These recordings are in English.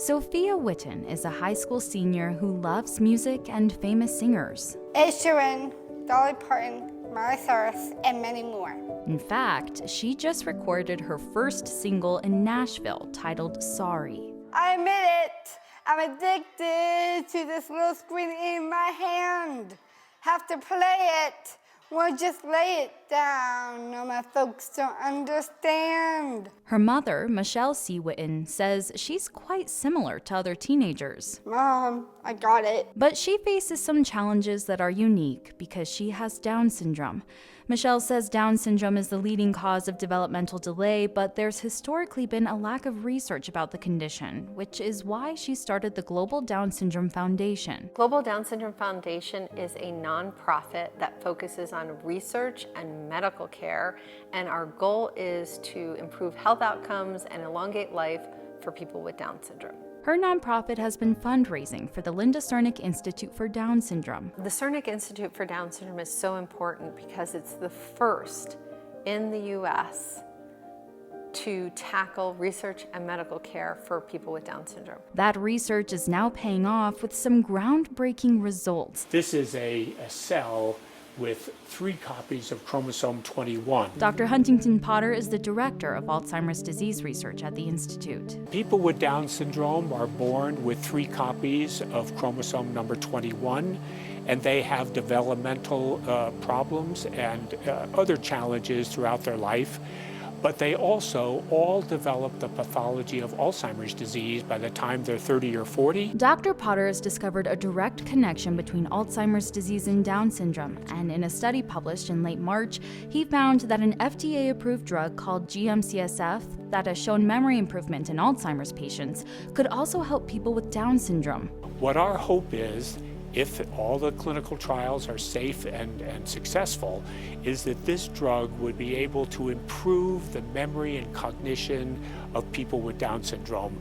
Sophia Witten is a high school senior who loves music and famous singers. Ed Sheeran, Dolly Parton, Miley Cyrus, and many more. In fact, she just recorded her first single in Nashville titled Sorry. I admit it, I'm addicted to this little screen in my hand. Have to play it, or just lay it down. No, my folks don't understand. Her mother, Michelle C. Witten, says she's quite similar to other teenagers. Mom, I got it. But she faces some challenges that are unique because she has Down syndrome. Michelle says Down syndrome is the leading cause of developmental delay, but there's historically been a lack of research about the condition, which is why she started the Global Down Syndrome Foundation. Global Down Syndrome Foundation is a nonprofit that focuses on research and medical care, and our goal is to improve health outcomes and elongate life for people with Down syndrome. Her nonprofit has been fundraising for the Linda Cernick Institute for Down Syndrome. The Cernick Institute for Down Syndrome is so important because it's the first in the U.S. to tackle research and medical care for people with Down syndrome. That research is now paying off with some groundbreaking results. This is a cell with 3 copies of chromosome 21. Dr. Huntington Potter is the director of Alzheimer's disease research at the Institute. People with Down syndrome are born with 3 copies of chromosome number 21, and they have developmental problems and other challenges throughout their life. But they also all develop the pathology of Alzheimer's disease by the time they're 30 or 40. Dr. Potter has discovered a direct connection between Alzheimer's disease and Down syndrome, and in a study published in late March, he found that an FDA-approved drug called GM-CSF that has shown memory improvement in Alzheimer's patients could also help people with Down syndrome. What our hope is, if all the clinical trials are safe and successful, is that this drug would be able to improve the memory and cognition of people with Down syndrome,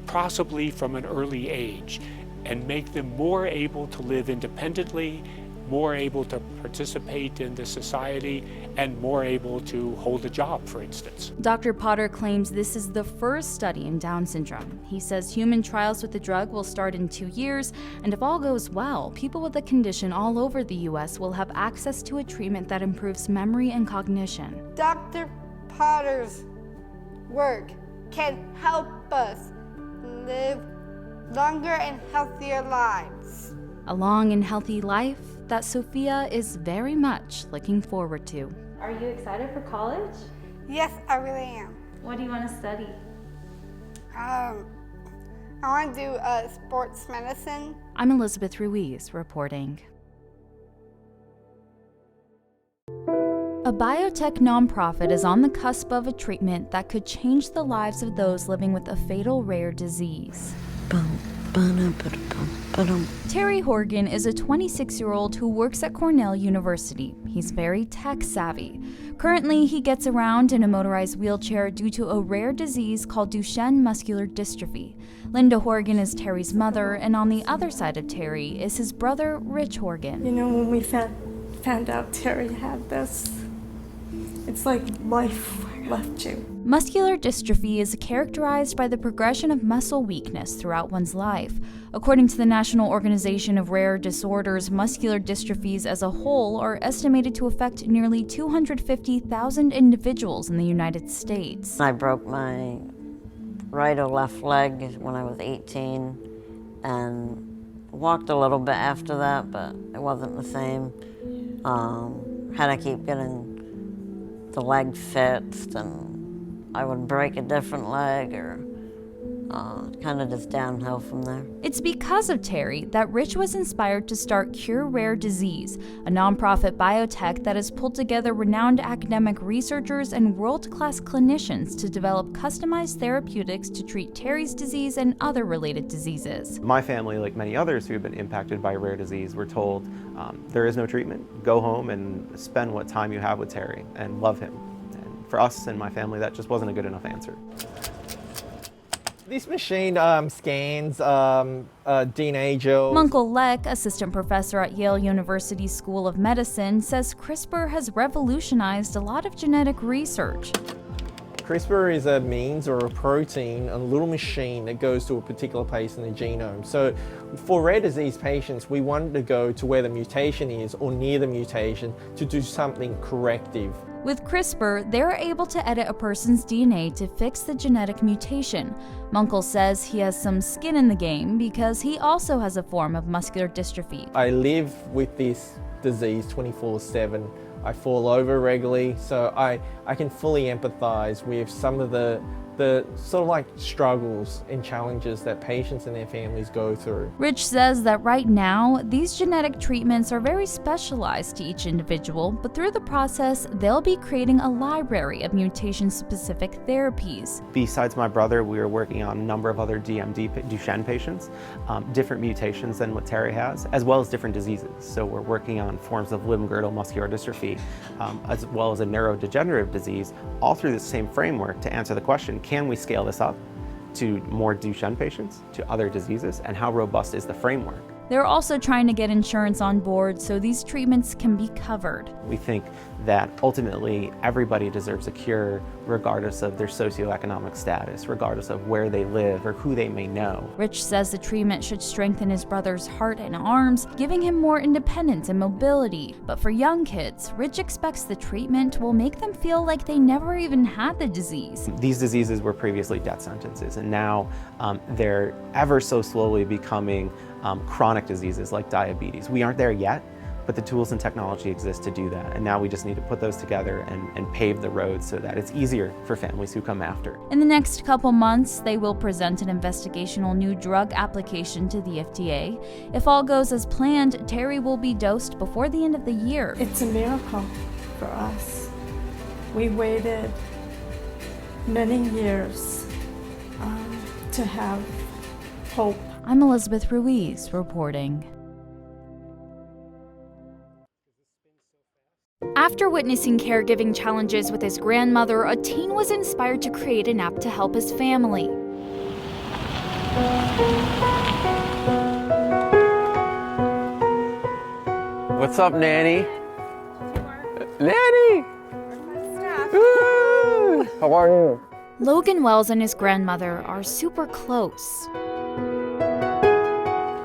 possibly from an early age, and make them more able to live independently, more able to participate in the society, and more able to hold a job, for instance. Dr. Potter claims this is the first study in Down syndrome. He says human trials with the drug will start in 2 years, and if all goes well, people with the condition all over the U.S. will have access to a treatment that improves memory and cognition. Dr. Potter's work can help us live longer and healthier lives. A long and healthy life that Sophia is very much looking forward to. Are you excited for college? Yes, I really am. What do you want to study? I want to do sports medicine. I'm Elizabeth Ruiz reporting. A biotech nonprofit is on the cusp of a treatment that could change the lives of those living with a fatal rare disease. Terry Horgan is a 26-year-old who works at Cornell University. He's very tech-savvy. Currently, he gets around in a motorized wheelchair due to a rare disease called Duchenne muscular dystrophy. Linda Horgan is Terry's mother, and on the other side of Terry is his brother, Rich Horgan. You know, when we found out Terry had this, it's like life left you. Muscular dystrophy is characterized by the progression of muscle weakness throughout one's life. According to the National Organization of Rare Disorders, muscular dystrophies as a whole are estimated to affect nearly 250,000 individuals in the United States. I broke my right or left leg when I was 18 and walked a little bit after that, but it wasn't the same. Had to keep getting the leg fixed, and I would break a different leg or kind of just downhill from there. It's because of Terry that Rich was inspired to start Cure Rare Disease, a nonprofit biotech that has pulled together renowned academic researchers and world-class clinicians to develop customized therapeutics to treat Terry's disease and other related diseases. My family, like many others who have been impacted by rare disease, were told there is no treatment. Go home and spend what time you have with Terry and love him. And for us and my family, that just wasn't a good enough answer. This machine scans DNA gels. Munkle Leck, assistant professor at Yale University School of Medicine, says CRISPR has revolutionized a lot of genetic research. CRISPR is a means or a protein, a little machine that goes to a particular place in the genome. So for rare disease patients, we wanted to go to where the mutation is or near the mutation to do something corrective. With CRISPR, they're able to edit a person's DNA to fix the genetic mutation. Munkle says he has some skin in the game because he also has a form of muscular dystrophy. I live with this disease 24/7. I fall over regularly, so I can fully empathize with some of the sort of like struggles and challenges that patients and their families go through. Rich says that right now, these genetic treatments are very specialized to each individual, but through the process, they'll be creating a library of mutation-specific therapies. Besides my brother, we were working on a number of other DMD Duchenne patients, different mutations than what Terry has, as well as different diseases. So we're working on forms of limb-girdle muscular dystrophy, as well as a neurodegenerative disease, all through the same framework to answer the question, can we scale this up to more Duchenne patients, to other diseases, and how robust is the framework? They're also trying to get insurance on board so these treatments can be covered. We think that ultimately everybody deserves a cure regardless of their socioeconomic status, regardless of where they live or who they may know. Rich says the treatment should strengthen his brother's heart and arms, giving him more independence and mobility. But for young kids, Rich expects the treatment will make them feel like they never even had the disease. These diseases were previously death sentences, and now they're ever so slowly becoming chronic diseases like diabetes. We aren't there yet, but the tools and technology exist to do that. And now we just need to put those together and pave the road so that it's easier for families who come after. In the next couple months, they will present an investigational new drug application to the FDA. If all goes as planned, Terry will be dosed before the end of the year. It's a miracle for us. We waited many years to have hope. I'm Elizabeth Ruiz reporting. After witnessing caregiving challenges with his grandmother, a teen was inspired to create an app to help his family. What's up, Nanny? Nanny! Woo! How are you? Logan Wells and his grandmother are super close.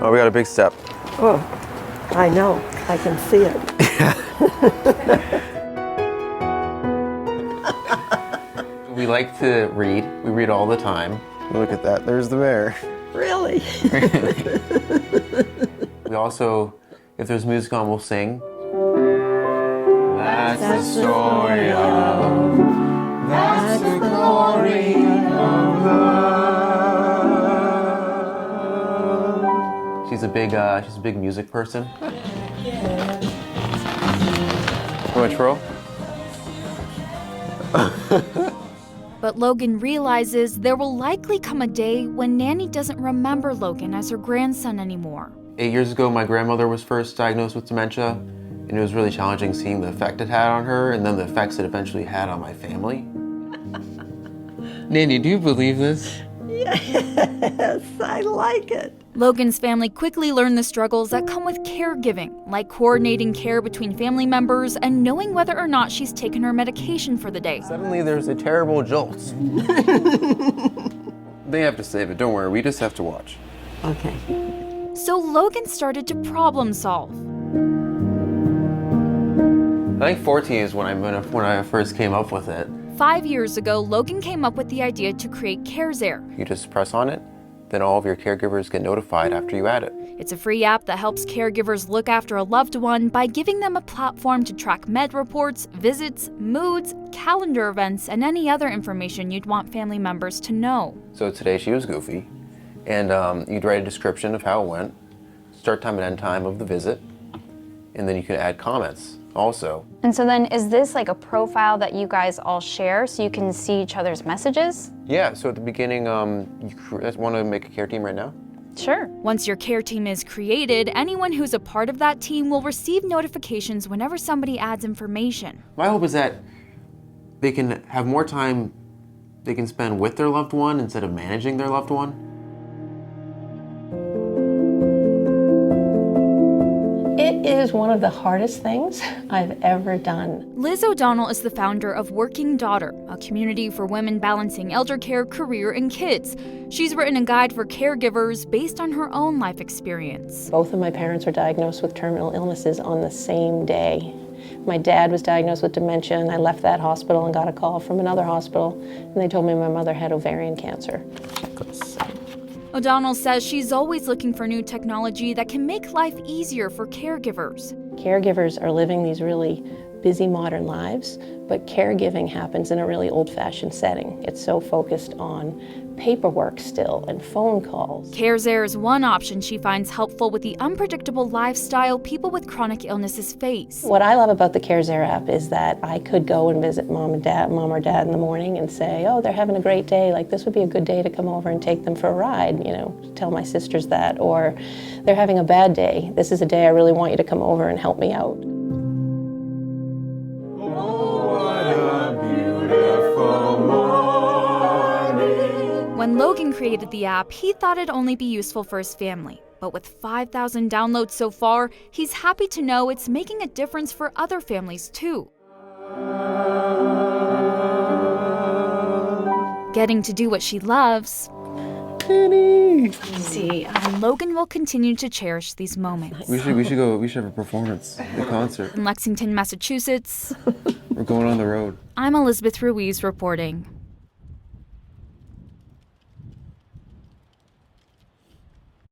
Oh, we got a big step. Oh, I know. I can see it. We like to read. We read all the time. Look at that. There's the bear. Really? We also, if there's music on, we'll sing. That's the story of. That's the glory of love. She's a big music person. Too much roll? But Logan realizes there will likely come a day when Nanny doesn't remember Logan as her grandson anymore. 8 years ago, my grandmother was first diagnosed with dementia, and it was really challenging seeing the effect it had on her and then the effects it eventually had on my family. Nanny, do you believe this? Yes, I like it. Logan's family quickly learned the struggles that come with caregiving, like coordinating care between family members and knowing whether or not she's taken her medication for the day. Suddenly there's a terrible jolt. They have to save it, don't worry, we just have to watch. Okay. So Logan started to problem solve. I think 14 is when I first came up with it. 5 years ago, Logan came up with the idea to create CareSair. You just press on it, then all of your caregivers get notified after you add it. It's a free app that helps caregivers look after a loved one by giving them a platform to track med reports, visits, moods, calendar events, and any other information you'd want family members to know. So today she was goofy, and you'd write a description of how it went, start time and end time of the visit, and then you can add comments also. And so then is this like a profile that you guys all share so you can see each other's messages? Yeah, so at the beginning, you want to make a care team right now? Sure. Once your care team is created, anyone who's a part of that team will receive notifications whenever somebody adds information. My hope is that they can have more time they can spend with their loved one instead of managing their loved one. It is was one of the hardest things I've ever done. Liz O'Donnell is the founder of Working Daughter, a community for women balancing elder care, career, and kids. She's written a guide for caregivers based on her own life experience. Both of my parents were diagnosed with terminal illnesses on the same day. My dad was diagnosed with dementia, and I left that hospital and got a call from another hospital, and they told me my mother had ovarian cancer. O'Donnell says she's always looking for new technology that can make life easier for caregivers. Caregivers are living these really busy modern lives, but caregiving happens in a really old-fashioned setting. It's so focused on paperwork still and phone calls. CareSair is one option she finds helpful with the unpredictable lifestyle people with chronic illnesses face. What I love about the CareSair app is that I could go and visit mom or dad in the morning and say, oh, they're having a great day, like this would be a good day to come over and take them for a ride, you know, tell my sisters that. Or they're having a bad day, this is a day I really want you to come over and help me out. When Logan created the app, he thought it'd only be useful for his family. But with 5,000 downloads so far, he's happy to know it's making a difference for other families too. Getting to do what she loves. See, And Logan will continue to cherish these moments. We should have a performance, a concert. In Lexington, Massachusetts, We're going on the road. I'm Elizabeth Ruiz reporting.